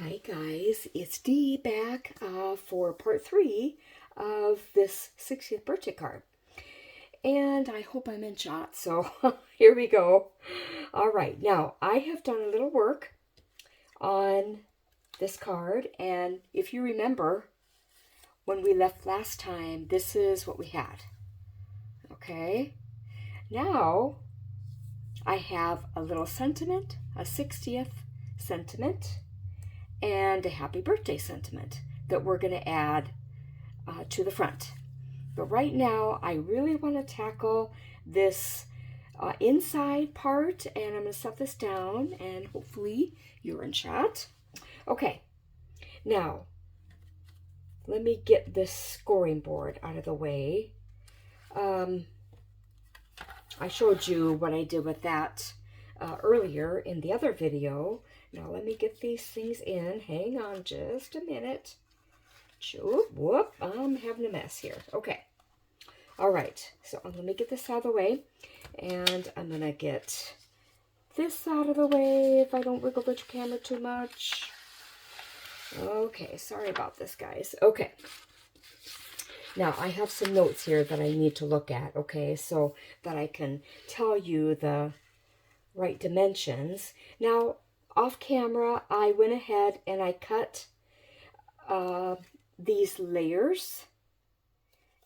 Hi guys, it's Dee back for part 3 of this 60th birthday card. And I hope I'm in shot, so here we go. All right, now I have done a little work on this card, and if you remember, when we left last time, this is what we had. Okay, now I have a little sentiment, a 60th sentiment, and a happy birthday sentiment that we're going to add to the front. But right now, I really want to tackle this inside part, and I'm going to set this down, and hopefully you're in shot. Okay, now let me get this scoring board out of the way. I showed you what I did with that earlier in the other video. Now let me get these things in. Hang on just a minute. Whoop, I'm having a mess here. Okay. All right. So let me get this out of the way. And I'm going to get this out of the way if I don't wiggle the camera too much. Okay. Sorry about this, guys. Okay. Now, I have some notes here that I need to look at, okay, so that I can tell you the right dimensions. Now, off camera, I went ahead and I cut these layers,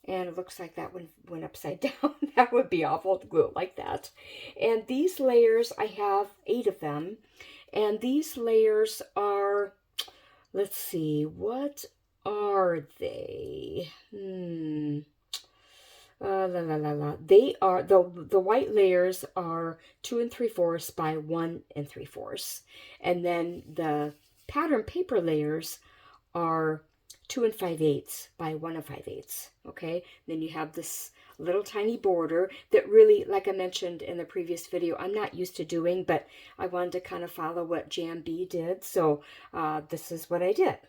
and it looks like that one went upside down. That would be awful to glue it like that. And these layers, I have 8 of them, and these layers are, let's see, what are they? They are, the white layers are 2 3/4 by 1 3/4. And then the pattern paper layers are 2 5/8 by 1 5/8. Okay, then you have this little tiny border that really, like I mentioned in the previous video, I'm not used to doing, but I wanted to kind of follow what Jan B did, so this is what I did.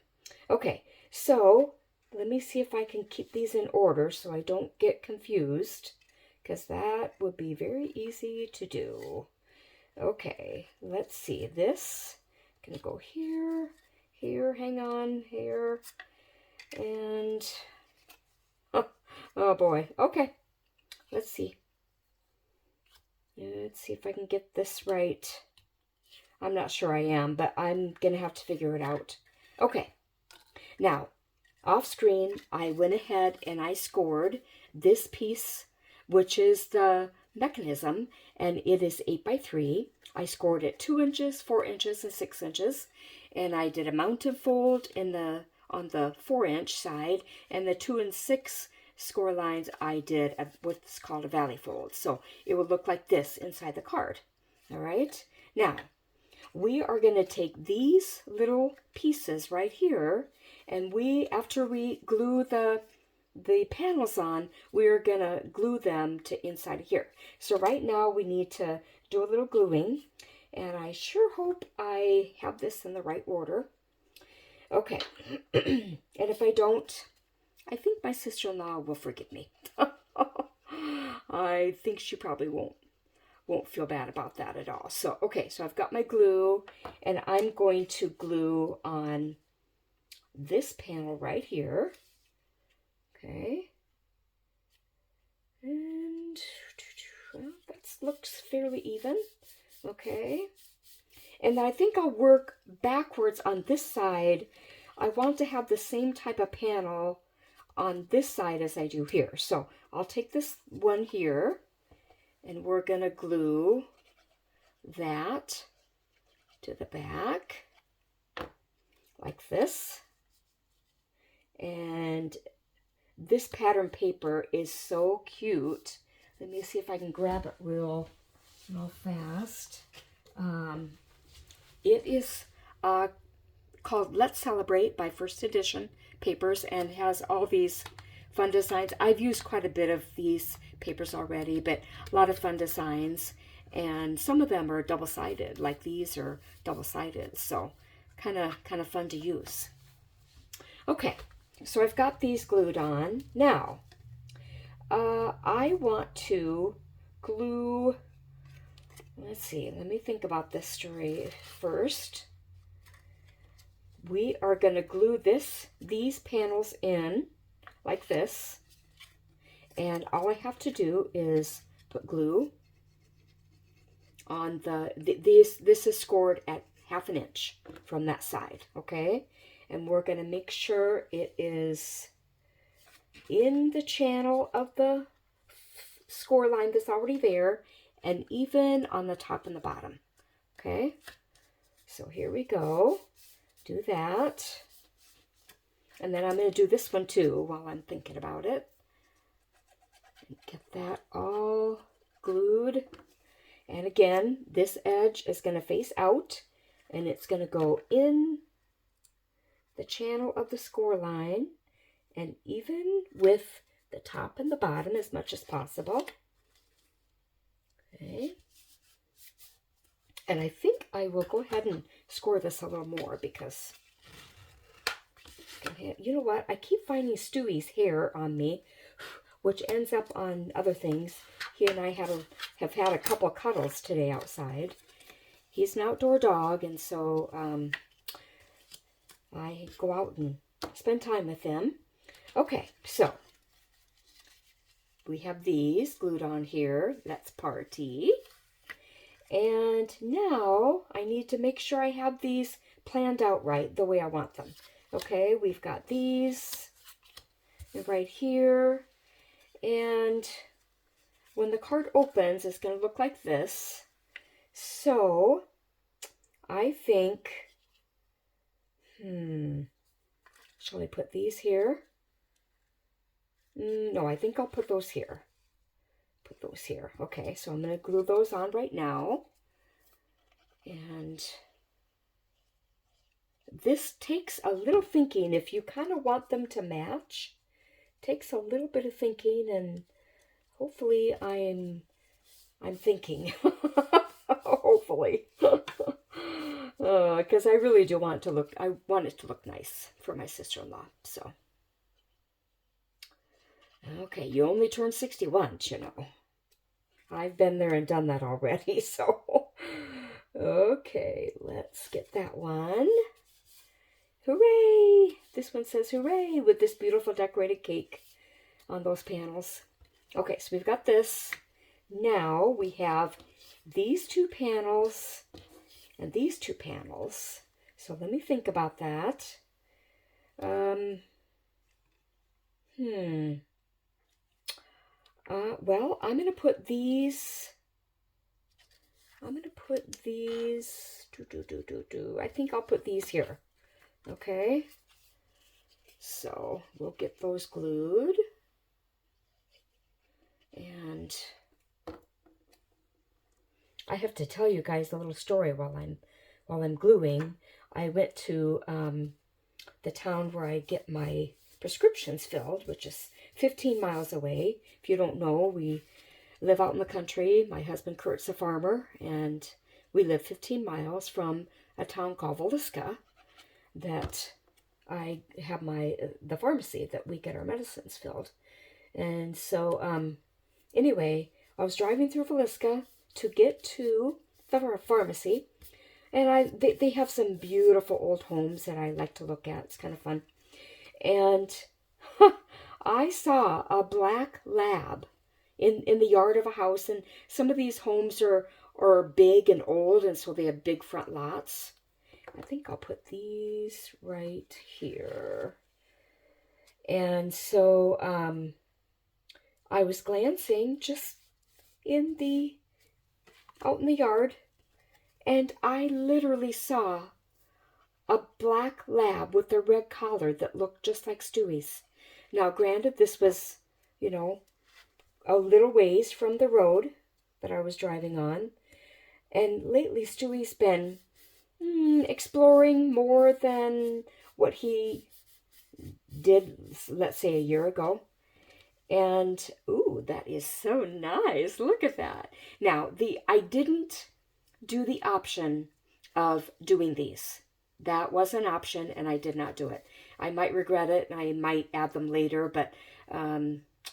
Okay, so let me see if I can keep these in order so I don't get confused, because that would be very easy to do. Okay, let's see. This gonna go here, here, hang on, here, and oh boy. Okay, let's see. Let's see if I can get this right. I'm not sure I am, but I'm gonna have to figure it out. Okay, now off screen, I went ahead and I scored this piece, which is the mechanism, and it is 8 by 3. I scored it 2 inches, 4 inches, and 6 inches, and I did a mounted fold on the 4-inch side, and the 2 and 6 score lines I did what's called a valley fold. So it would look like this inside the card. All right. Now we are going to take these little pieces right here, and after we glue the panels on, we're going to glue them to inside of here. So right now we need to do a little gluing, and I sure hope I have this in the right order. Okay, and if I don't, I think my sister-in-law will forgive me. I think she probably won't feel bad about that at all. So, okay, so I've got my glue, and I'm going to glue on this panel right here. Okay. And well, that looks fairly even. Okay. And I think I'll work backwards on this side. I want to have the same type of panel on this side as I do here. So I'll take this one here, and we're going to glue that to the back like this. And this pattern paper is so cute. Let me see if I can grab it real fast. It is called Let's Celebrate by First Edition Papers, and has all these fun designs. I've used quite a bit of these papers already, but a lot of fun designs, and some of them are double-sided, like these are double-sided, so kind of fun to use. Okay, so I've got these glued on. Now, I want to glue, let's see, let me think about this story first. we are going to glue these panels in like this. And all I have to do is put glue on this is scored at 1/2 inch from that side, okay? And we're going to make sure it is in the channel of the score line that's already there, and even on the top and the bottom, okay? So here we go. Do that. And then I'm going to do this one too while I'm thinking about it. And get that all glued. And again, this edge is going to face out, and it's going to go in the channel of the score line, and even with the top and the bottom as much as possible. Okay. And I think I will go ahead and score this a little more because, you know what? I keep finding Stewie's hair on me, which ends up on other things. He and I have had a couple of cuddles today outside. He's an outdoor dog, and so I go out and spend time with him. Okay, so we have these glued on here. That's party. And now I need to make sure I have these planned out right, the way I want them. Okay, we've got these right here. And when the card opens, it's going to look like this. So I think, shall I put these here? No, I think I'll put those here. Put those here. Okay, so I'm going to glue those on right now. And this takes a little thinking. If you kind of want them to match, takes a little bit of thinking, and hopefully I'm thinking. Hopefully. Because I really do want I want it to look nice for my sister-in-law. So, okay, you only turned 61, you know. I've been there and done that already, so. Okay, let's get that one. Hooray! This one says hooray with this beautiful decorated cake on those panels. Okay, so we've got this. Now we have these two panels and these two panels. So let me think about that. Well, I'm going to put these... I think I'll put these here. Okay. So we'll get those glued. And I have to tell you guys a little story while I'm gluing. I went to the town where I get my prescriptions filled, which is 15 miles away. If you don't know, we live out in the country. My husband Kurt's a farmer, and we live 15 miles from a town called Villisca that I have the pharmacy that we get our medicines filled. And so anyway, I was driving through Villisca to get to the pharmacy, and they have some beautiful old homes that I like to look at. It's kind of fun. And I saw a black lab in the yard of a house, and some of these homes are big and old, and so they have big front lots. I think I'll put these right here. And so I was glancing just out in the yard, and I literally saw a black lab with a red collar that looked just like Stewie's. Now, granted, this was, you know, a little ways from the road that I was driving on. And lately, Stewie's been exploring more than what he did, let's say, a year ago. And, ooh, that is so nice. Look at that. Now, I didn't do the option of doing these. That was an option, and I did not do it. I might regret it, and I might add them later, but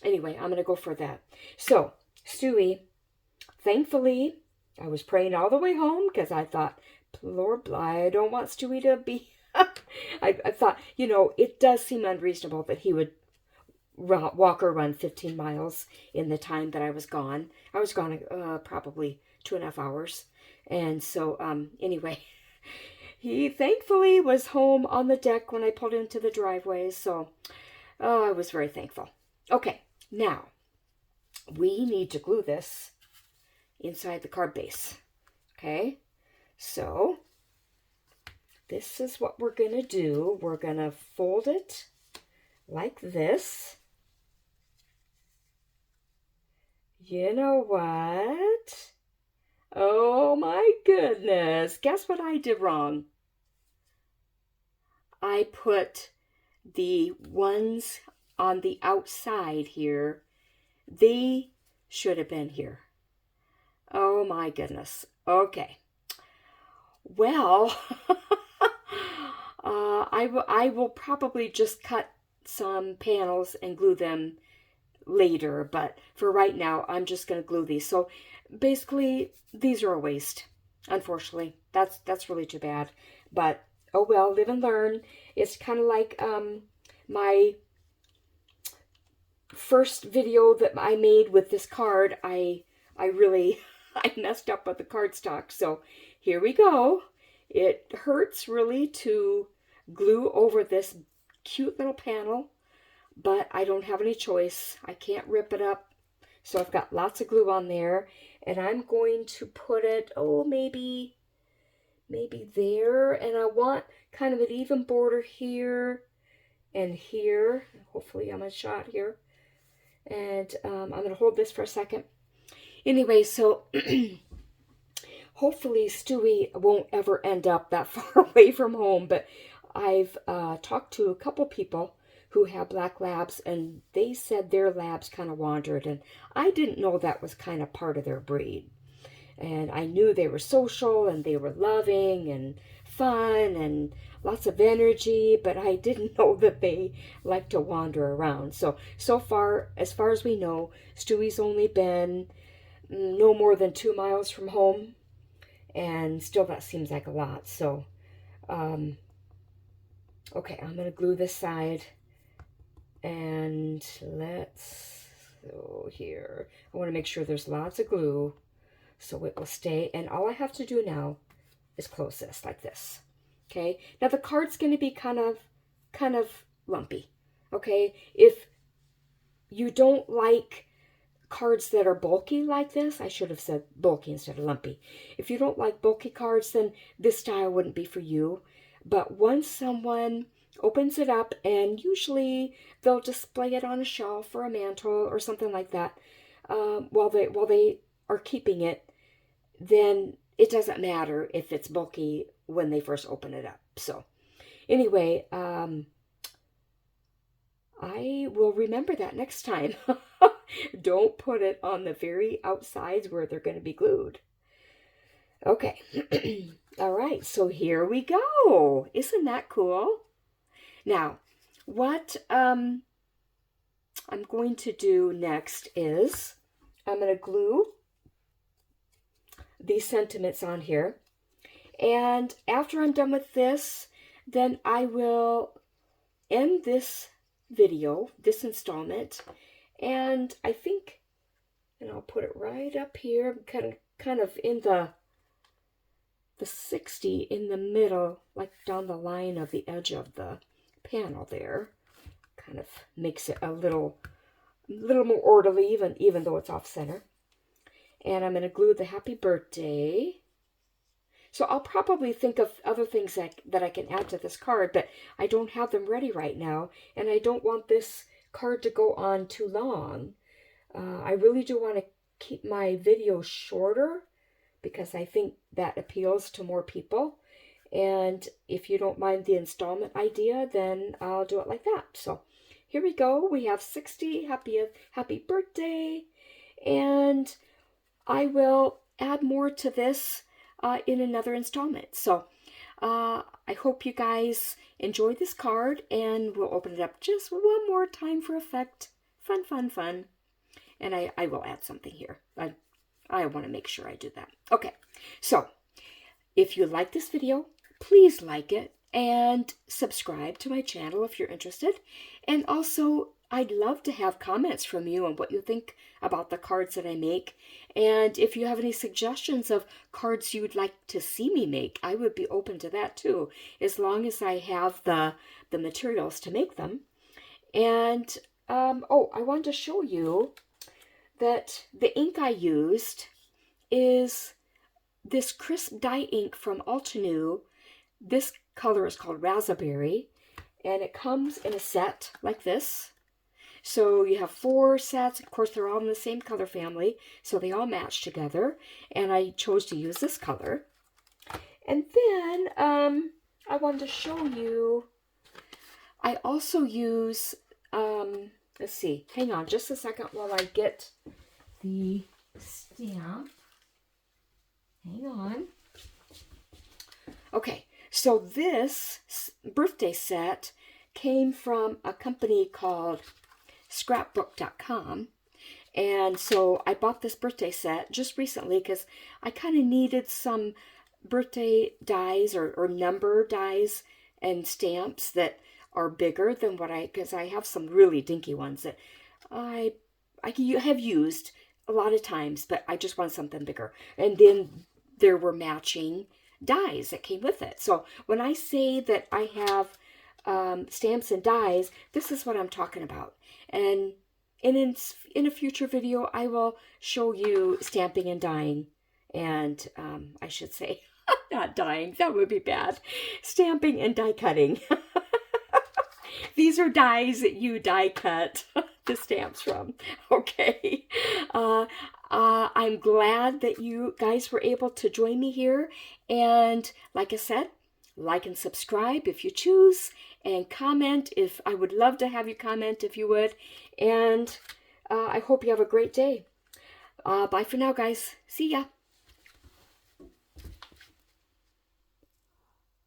anyway, I'm going to go for that. So, Stewie, thankfully, I was praying all the way home because I thought, Lord, I don't want Stewie to be I thought, you know, it does seem unreasonable that he would walk or run 15 miles in the time that I was gone. I was gone probably 2.5 hours. And so, anyway, he thankfully was home on the deck when I pulled into the driveway. So, I was very thankful. Okay, now we need to glue this inside the card base. Okay, so this is what we're going to do. We're going to fold it like this. You know what? Oh my goodness. Guess what I did wrong? I put the ones on the outside here. They should have been here. Oh my goodness. Okay. Well, I will probably just cut some panels and glue them later, but for right now, I'm just going to glue these. So basically, these are a waste, unfortunately. That's really too bad. But, oh well, live and learn. It's kind of like my first video that I made with this card. I really I messed up with the cardstock. So here we go. It hurts really to glue over this cute little panel, but I don't have any choice. I can't rip it up. So I've got lots of glue on there, and I'm going to put it, oh, maybe there. And I want kind of an even border here and here. Hopefully I'm in shot here. And I'm going to hold this for a second. Anyway, so hopefully Stewie won't ever end up that far away from home, but I've talked to a couple people who have black labs, and they said their labs kind of wandered, and I didn't know that was kind of part of their breed. And I knew they were social, and they were loving, and fun, and lots of energy, but I didn't know that they like to wander around. So far, as far as we know, Stewie's only been no more than 2 miles from home, and still that seems like a lot. So, okay, I'm going to glue this side. And let's go here. I want to make sure there's lots of glue so it will stay. And all I have to do now is close this like this. Okay. Now the card's going to be kind of lumpy. Okay. If you don't like cards that are bulky like this, I should have said bulky instead of lumpy. If you don't like bulky cards, then this style wouldn't be for you. But once someone opens it up, and usually they'll display it on a shelf or a mantle or something like that, while they are keeping it, then it doesn't matter if it's bulky when they first open it up. So anyway, I will remember that next time. Don't put it on the very outsides where they're going to be glued. Okay. All right, so here we go. Isn't that cool? Now, what I'm going to do next is I'm going to glue these sentiments on here. And after I'm done with this, then I will end this video, this installment. And I think, and I'll put it right up here, kind of in the 60 in the middle, like down the line of the edge of the panel there. Kind of makes it a little more orderly, even though it's off center. And I'm going to glue the happy birthday. So I'll probably think of other things that I can add to this card, but I don't have them ready right now, and I don't want this card to go on too long. I really do want to keep my videos shorter because I think that appeals to more people. And if you don't mind the installment idea, then I'll do it like that. So here we go. We have 60. Happy birthday. And I will add more to this in another installment. So I hope you guys enjoy this card, and we'll open it up just one more time for effect. Fun, fun, fun. And I will add something here. I want to make sure I do that. Okay, so if you like this video, please like it and subscribe to my channel if you're interested. And also, I'd love to have comments from you on what you think about the cards that I make. And if you have any suggestions of cards you'd like to see me make, I would be open to that too, as long as I have the materials to make them. And, oh, I wanted to show you that the ink I used is this crisp dye ink from Altenew. This color is called Raspberry, and it comes in a set like this. So you have 4 sets. Of course, they're all in the same color family, so they all match together. And I chose to use this color. And then I wanted to show you, I also use, let's see, hang on just a second while I get the stamp. Hang on. Okay, so this birthday set came from a company called scrapbook.com. And so I bought this birthday set just recently because I kind of needed some birthday dies or number dies and stamps that are bigger than what because I have some really dinky ones that I have used a lot of times, but I just want something bigger. And then there were matching dies that came with it. So when I say that I have stamps and dies, this is what I'm talking about. And in a future video, I will show you stamping and dyeing. And I should say, not dyeing, that would be bad. Stamping and die cutting. These are dies that you die cut the stamps from. Okay. I'm glad that you guys were able to join me here. And like I said, like and subscribe if you choose, and comment if I would love to have you comment if you would. And I hope you have a great day. Bye for now, guys. See ya.